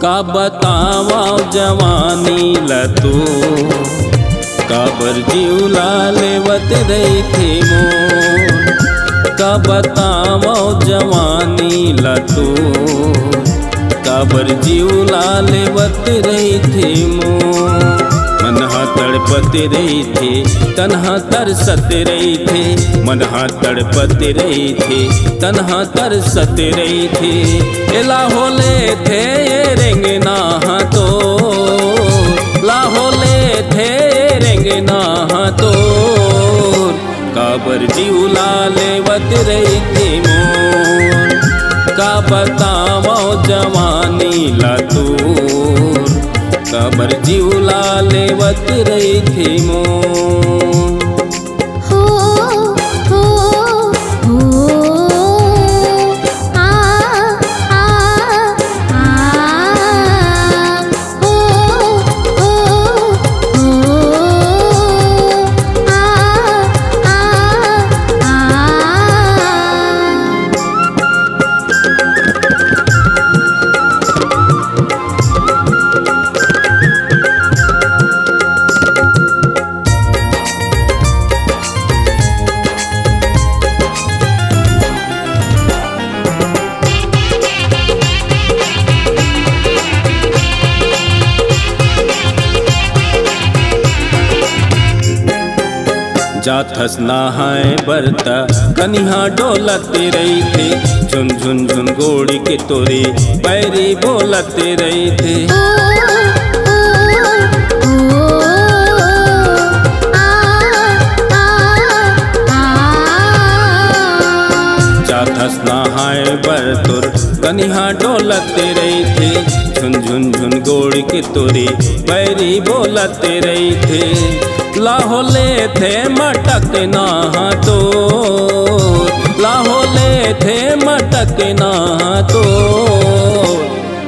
का बतावा जवानी लतू काबर जीवला लेवत रही थी मोर। का बतावा जवानी लतू काबर जीवला लेवत रही थी मोर। मनहा तड़पत रही थी तन्हा तरसत रही थी, मनहा तड़पत रही थी तन्हा तरसत रही थी। लाहोले थे ये रेंगना तो, लाहोले थे रेंगना तो काबर जीवला लेवत रही थी मोर। का बतावा जवानी लतूर काबर जीवला लेवत रही थी मोर। जाथस नहाए बरता कनिहा डोलत रही थे, झुन झुन झुन गोड़ी के तोरे पैरी बोलत रही थे। जाथस नहाए बरतुर कनिहा डोलत रही थे, झुन झुन झुन गोड़ी के तोरे पैरी बोलत रही थे। लाहोले थे मटक ना तो, लाहोले थे मटक ना तो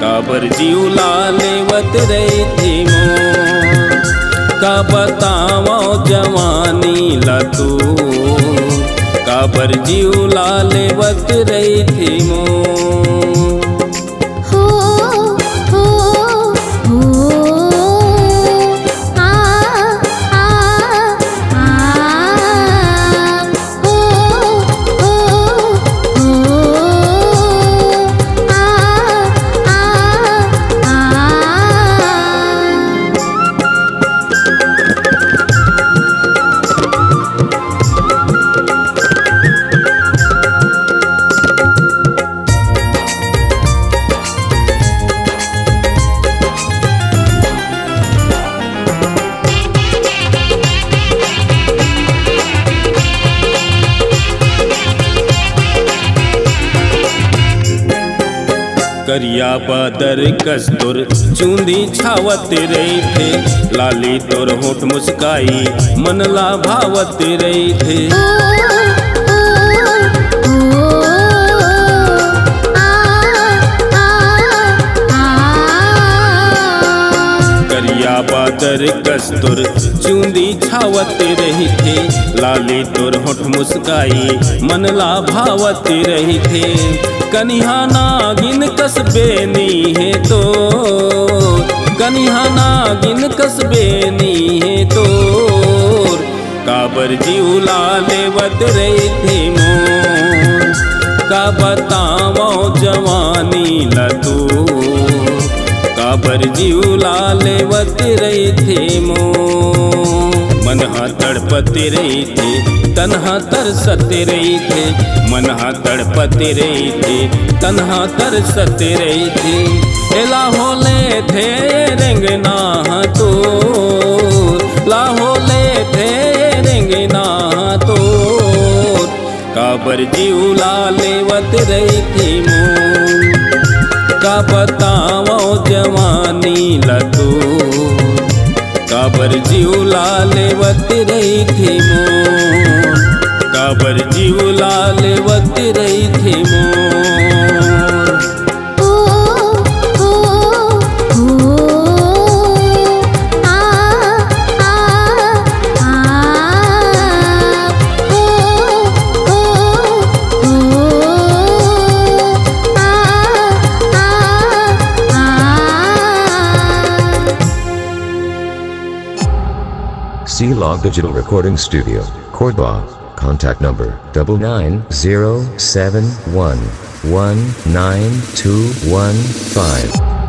काबर जीवला लेवत रही थी मोर। का बतावा जवानी लतू काबर जीवला लेवत रही थी मोर। करिया बादर कस्तूर चूंदी छावत रही थे, लाली तोर होठ मुस्काई मनला भावत रही थे। करिया बादर कस्तूर चूंदी छावत रही थे, लाली तोर होठ मुस्काई मनला भावत रही थे। कनिहा नागिन कसबे नी है तो, कनिहा नागिन कसबे नी है तो काबर जीवला लेवत रही थी मोर। का बतावा जवानी लतू काबर जीवला लेवत रही थी मोर। मनहा तड़पत रही थी तन्हा तरसत रही थे, मनहा तड़पत रही थी तन्हा तरसत रही थी। लाहोले थे रेंगना तो, लाहोले थे रेंगना तो काबर जीवला लेवत रही थी मोर। का बतावा जवानी लतू काबर जीवला लेवत रही थी मोर। काबर जीवला लेवत रही थी मोर। Saw Digital Recording Studio, Cordoba. Contact number 99071192115.